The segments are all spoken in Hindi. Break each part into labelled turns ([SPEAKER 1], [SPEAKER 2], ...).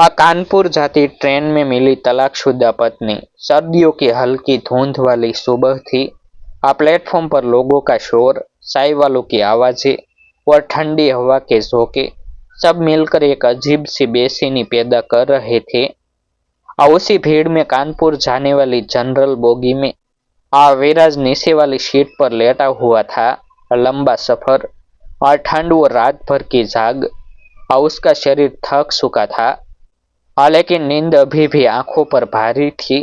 [SPEAKER 1] कानपुर जाती ट्रेन में मिली तलाकशुदा पत्नी। सर्दियों की हल्की धुंध वाली सुबह थी। प्लेटफॉर्म पर लोगों का शोर, चाय वालों की आवाजें और ठंडी हवा के झोंके सब मिलकर एक अजीब सी बेचैनी पैदा कर रहे थे। उसी भीड़ में कानपुर जाने वाली जनरल बोगी में विराज नीचे वाली सीट पर लेटा हुआ था। लंबा सफर और ठंड और रात भर की जाग, उसका शरीर थक चुका था। लेकिन नींद अभी भी आंखों पर भारी थी।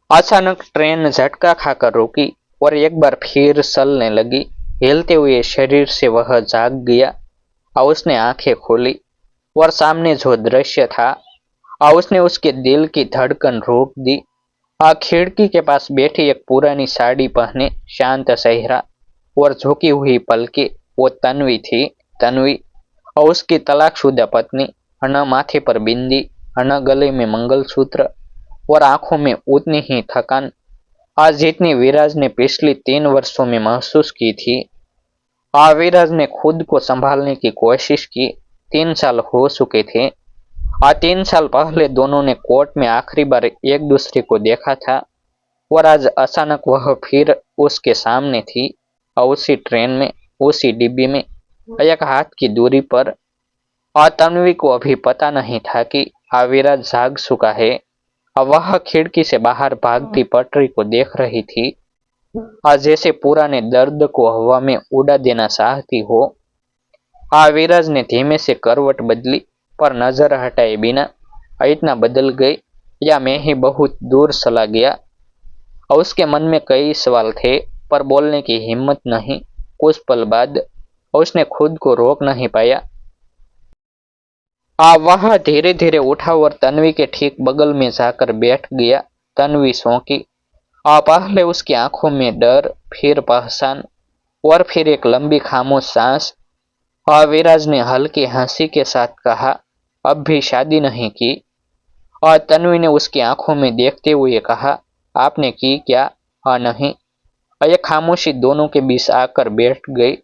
[SPEAKER 1] अचानक ट्रेन झटका खाकर रुकी और एक बार फिर चलने लगी। हिलते हुए शरीर से वह जाग गया। उसने आंखें खोली और सामने जो दृश्य था, उसने उसके दिल की धड़कन रोक दी। खिड़की के पास बैठी एक पुरानी साड़ी पहने, शांत चेहरा और झुकी हुई पलकें, वो तन्वी थी। तन्वी और उसकी तलाकशुदा पत्नी। न माथे पर बिंदी, न गले में मंगलसूत्र और आंखों में उतनी ही थकान आज जितनी विराज ने पिछले 3 वर्षों में महसूस की थी। विराज ने खुद को संभालने की कोशिश की। 3 साल हो चुके थे। 3 साल पहले दोनों ने कोर्ट में आखिरी बार एक दूसरे को देखा था और आज अचानक वह फिर उसके सामने थी। उसी ट्रेन में, उसी डिब्बी में, एक हाथ की दूरी पर। तन्वी को अभी पता नहीं था कि विराज जाग चुका है। वह खिड़की से बाहर भागती पटरी को देख रही थी, जैसे पुराने दर्द को हवा में उड़ा देना चाहती हो। विराज ने धीमे से करवट बदली, पर नजर हटाए बिना। इतना बदल गई या मैं ही बहुत दूर चला गया? उसके मन में कई सवाल थे, पर बोलने की हिम्मत नहीं। कुछ पल बाद उसने खुद को रोक नहीं पाया। वह धीरे धीरे उठा और तन्वी के ठीक बगल में जाकर बैठ गया। तन्वी चौंकी। पहले उसकी आंखों में डर, फिर पहचान और फिर एक लंबी खामोश सांस। विराज ने हल्की हंसी के साथ कहा, अब भी शादी नहीं की? और तन्वी ने उसकी आंखों में देखते हुए कहा, आपने की क्या? नहीं। यह खामोशी दोनों के बीच आकर बैठ गई।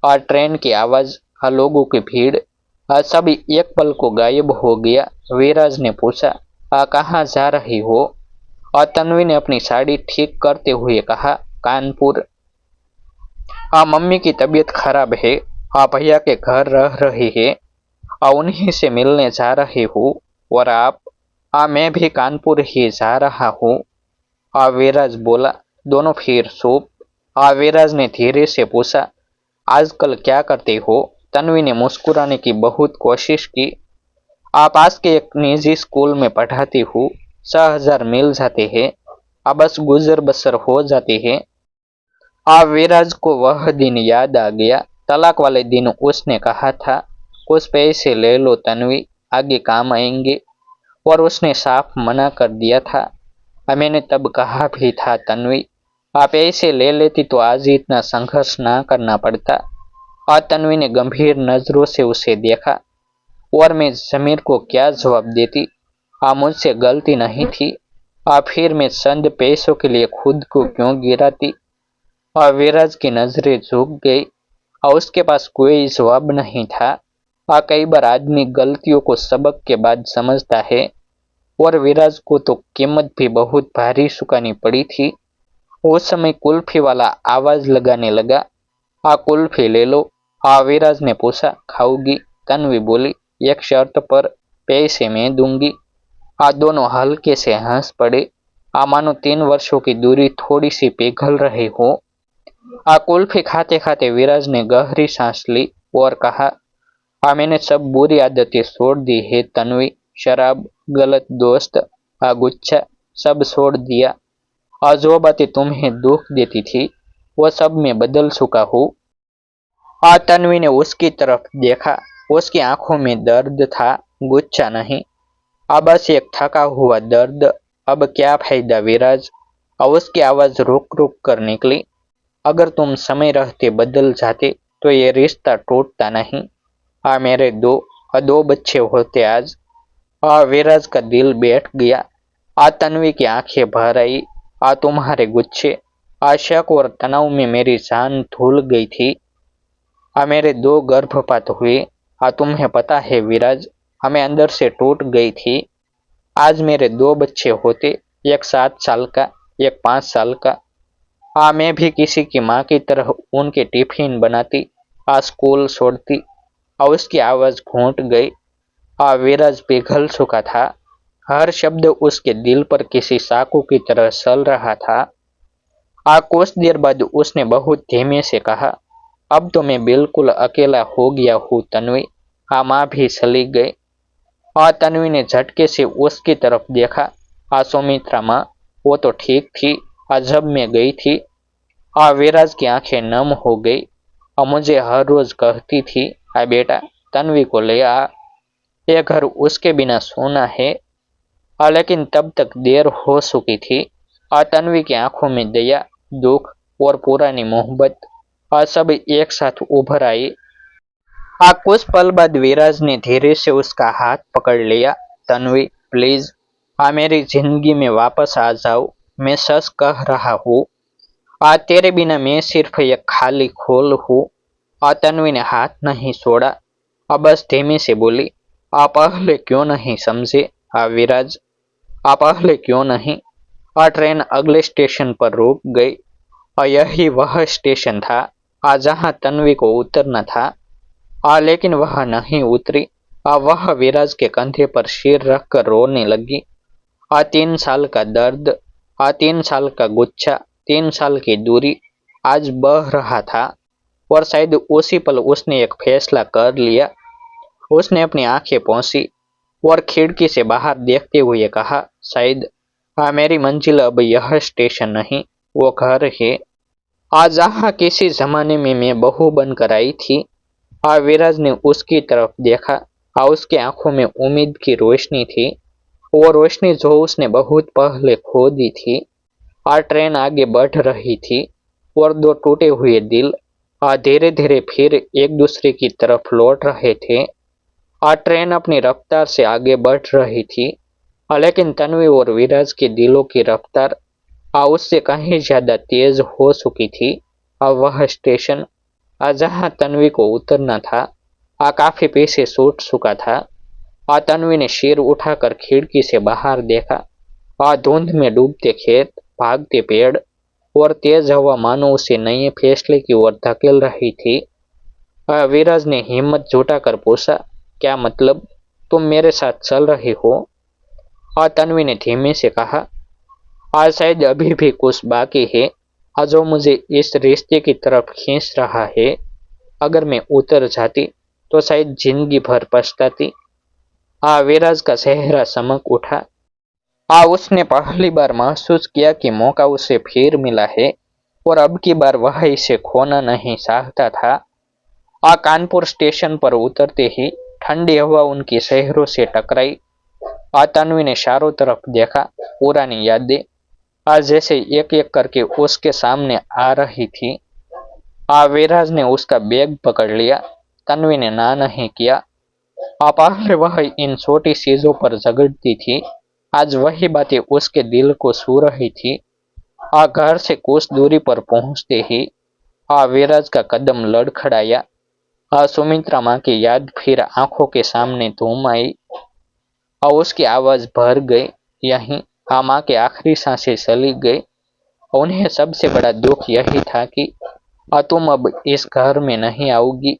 [SPEAKER 1] और ट्रेन की आवाज, लोगों की भीड़, सभी एक पल को गायब हो गया। विराज ने पूछा, कहाँ जा रही हो? और तन्वी ने अपनी साड़ी ठीक करते हुए कहा, कानपुर। मम्मी की तबीयत खराब है। भैया के घर रह रही है। उन्हीं से मिलने जा रही हूँ। और आप? मैं भी कानपुर ही जा रहा हूँ। विराज बोला। दोनों फिर चुप। विराज ने धीरे से पूछा, आजकल क्या करते हो? तन्वी ने मुस्कुराने की बहुत कोशिश की। पास के एक निजी स्कूल में पढ़ाती हूँ। 6000 मिल जाते हैं। बस गुजर बसर हो जाती है। विराज को वह दिन याद आ गया। तलाक वाले दिन उसने कहा था, कुछ पैसे ले लो तन्वी, आगे काम आएंगे। और उसने साफ मना कर दिया था। मैंने तब कहा भी था, तन्वी आप ऐसे ले लेती तो आज इतना संघर्ष ना करना पड़ता। तन्वी ने गंभीर नजरों से उसे देखा। और मैं जमीर को क्या जवाब देती? मुझसे गलती नहीं थी। फिर मैं चंद पैसों के लिए खुद को क्यों गिराती? विराज की नजरें झुक गई। उसके पास कोई जवाब नहीं था। कई बार आदमी गलतियों को सबक के बाद समझता है। और विराज को तो कीमत भी बहुत भारी चुकानी पड़ी थी। उस समय कुल्फी वाला आवाज लगाने लगा, कुल्फी ले लो। विराज ने पूछा, खाओगी? तन्वी बोली, एक शर्त पर, पैसे मैं दूंगी। दोनों हल्के से हंस पड़े। मानो 3 वर्षों की दूरी थोड़ी सी पिघल रही हो। कुल्फी खाते खाते विराज ने गहरी सांस ली और कहा, मैंने सब बुरी आदतें छोड़ दी है तन्वी। शराब, गलत दोस्त, गुच्छा, सब छोड़ दिया। जो बातें तुम्हें दुख देती थी, वो सब मैं बदल चुका हूँ। तन्वी ने उसकी तरफ देखा। उसकी आंखों में दर्द था, गुस्सा नहीं। बस एक थका हुआ दर्द। अब क्या फायदा विराज? उसकी आवाज रुक रुक कर निकली। अगर तुम समय रहते बदल जाते तो ये रिश्ता टूटता नहीं। मेरे दो बच्चे होते आज। विराज का दिल बैठ गया। तन्वी की आंखें भर आई। तुम्हारे गुच्छे, शक और तनाव में मेरी जान धुल गई थी। मेरे 2 गर्भपात हुए। तुम्हें पता है विराज, हमें अंदर से टूट गई थी। आज मेरे 2 बच्चे होते, एक 7 साल का, एक 5 साल का। मैं भी किसी की माँ की तरह उनके टिफिन बनाती, स्कूल छोड़ती। उसकी आवाज घूट गई। विराज पिघल चुका था। हर शब्द उसके दिल पर किसी चाकू की तरह सल रहा था। कुछ देर बाद उसने बहुत धीमे से कहा, अब तो मैं बिल्कुल अकेला हो गया हूँ तन्वी। माँ भी चली गई। तन्वी ने झटके से उसकी तरफ देखा। सुमित्रा माँ, वो तो ठीक थी जब मैं गई थी। विराज की आंखें नम हो गई। मुझे हर रोज कहती थी, बेटा तन्वी को ले आ, ये घर उसके बिना सोना है। लेकिन तब तक देर हो चुकी थी। तन्वी की आंखों में दया, दुख और पुरानी मोहब्बत सब एक साथ उभर आई। कुछ पल बाद विराज ने धीरे से उसका हाथ पकड़ लिया। तन्वी प्लीज, मेरी जिंदगी में वापस आ जाओ। मैं सच कह रहा हूँ, तेरे बिना मैं सिर्फ एक खाली खोल हूँ। तन्वी ने हाथ नहीं छोड़ा। बस धीमे से बोली, आप पहले क्यों नहीं समझे विराज, आप पहले क्यों नहीं। ट्रेन अगले स्टेशन पर रुक गई। यही वह स्टेशन था जहाँ तन्वी को उतरना था। लेकिन वह नहीं उतरी। वह विराज के कंधे पर सिर रखकर रोने लगी। 3 साल का दर्द, 3 साल का गुच्छा, 3 साल की दूरी आज बह रहा था। और शायद उसी पल उसने एक फैसला कर लिया। उसने अपनी आंखें पोंछी और खिड़की से बाहर देखते हुए कहा, शायद मेरी मंजिल अब यह स्टेशन नहीं, वो घर है। आज जहाँ किसी जमाने में मैं बहू बनकर आई थी। विराज ने उसकी तरफ देखा। उसकी आंखों में उम्मीद की रोशनी थी, वो रोशनी जो उसने बहुत पहले खो दी थी। ट्रेन आगे बढ़ रही थी और 2 टूटे हुए दिल धीरे धीरे फिर एक दूसरे की तरफ लौट रहे थे। ट्रेन अपनी रफ्तार से आगे बढ़ रही थी, लेकिन तन्वी और विराज के दिलों की रफ्तार उससे कहीं ज्यादा तेज हो चुकी थी। वह स्टेशन जहाँ तन्वी को उतरना था काफी पीछे छूट चुका था। तन्वी ने सिर उठाकर खिड़की से बाहर देखा। धुंध में डूबते खेत, भागते पेड़ और तेज हवा मानो उसे नए फैसले की ओर धकेल रही थी। विराज ने हिम्मत जुटाकर पूछा, क्या मतलब, तुम मेरे साथ चल रही हो। तन्वी ने धीमे से कहा, आज शायद अभी भी कुछ बाकी है जो मुझे इस रिश्ते की तरफ खींच रहा है। अगर मैं उतर जाती तो शायद जिंदगी भर पछताती। विराज का चेहरा चमक उठा। उसने पहली बार महसूस किया कि मौका उसे फिर मिला है और अब की बार वह इसे खोना नहीं चाहता था। कानपुर स्टेशन पर उतरते ही ठंडी हवा उनकी शहरों से टकराई। तन्वी ने चारों तरफ देखा। पुरानी यादें आज जैसे एक एक करके उसके सामने आ रही थी। विराज ने उसका बैग पकड़ लिया। तन्वी ने ना नहीं किया। पहले वह इन छोटी चीजों पर झगड़ती थी, आज वही बातें उसके दिल को छू रही थी। घर से कुछ दूरी पर पहुंचते ही विराज का कदम लड़खड़ाया। सुमित्रा माँ की याद फिर आंखों के सामने धूम आई और उसकी आवाज भर गई। यहीं माँ के आखिरी सांसें चली गई। उन्हें सबसे बड़ा दुख यही था कि तुम अब इस घर में नहीं आओगी।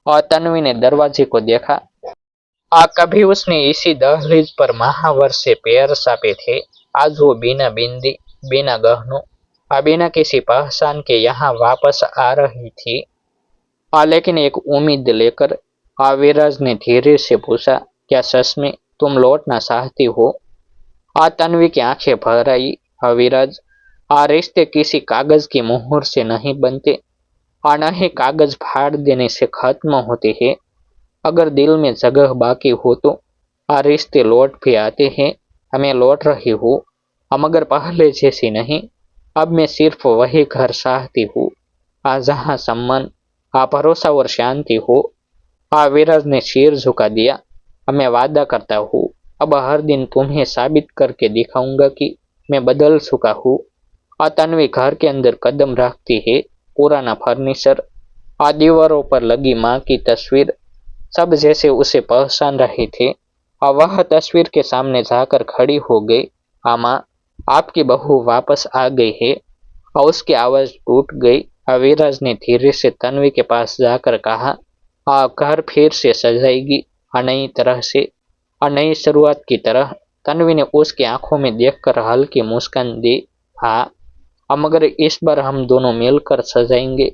[SPEAKER 1] और तन्वी ने दरवाजे को देखा। कभी उसने इसी दहलीज पर महावर से पैर सापे थे। आज वो बिना बिंदी, बिना गहनों, बिना किसी पहचान के यहाँ वापस आ रही थी। लेकिन एक उम्मीद लेकर। विराज ने धीरे से पूछा, क्या सच में तुम लौटना चाहती हो। तन्वी की आंखें भर आई। विराज, रिश्ते किसी कागज की मोहर से नहीं बनते, न ही कागज फाड़ देने से खत्म होते हैं। अगर दिल में जगह बाकी हो तो रिश्ते लौट भी आते हैं। मैं लौट रही हूँ, मगर पहले जैसी नहीं। अब मैं सिर्फ वही घर चाहती हूँ जहाँ सम्मान, भरोसा और शांति हो। विराज ने सिर झुका दिया। मैं वादा करता हूँ, अब हर दिन तुम्हें साबित करके दिखाऊंगा कि मैं बदल चुका हूँ। तन्वी घर के अंदर कदम रखती है। पुराना फर्नीचर, दीवारों पर लगी माँ की तस्वीर, सब जैसे उसे पहचान रहे थे। वह तस्वीर के सामने जाकर खड़ी हो गई। आमा, आपकी बहू वापस आ गई है। उसकी आवाज टूट गई। विराज ने धीरे से तन्वी के पास जाकर कहा, घर फिर से सजाएगी, नई तरह से, नई शुरुआत की तरह। तन्वी ने उसकी आंखों में देखकर हल्की मुस्कान दी। हाँ, मगर इस बार हम दोनों मिलकर सजाएंगे।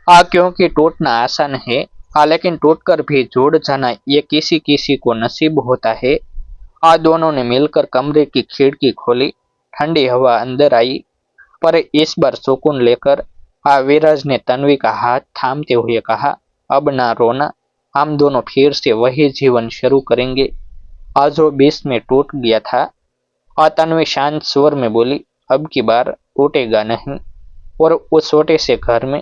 [SPEAKER 1] क्योंकि टूटना आसान है, लेकिन टूटकर भी जुड़ जाना ये किसी किसी को नसीब होता है। दोनों ने मिलकर कमरे की खिड़की खोली। ठंडी हवा अंदर आई, पर इस बार सुकून लेकर। विराज ने तन्वी का हाथ थामते हुए कहा, अब ना रोना, हम दोनों फिर से वही जीवन शुरू करेंगे, जो बीच में टूट गया था। तन्वी शांत स्वर में बोली, अब की बार टूटेगा नहीं। और उस छोटे से घर में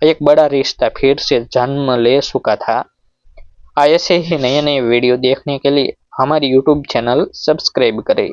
[SPEAKER 1] एक बड़ा रिश्ता फिर से जन्म ले चुका था। ऐसे ही नए नए वीडियो देखने के लिए हमारी यूट्यूब चैनल सब्सक्राइब करें।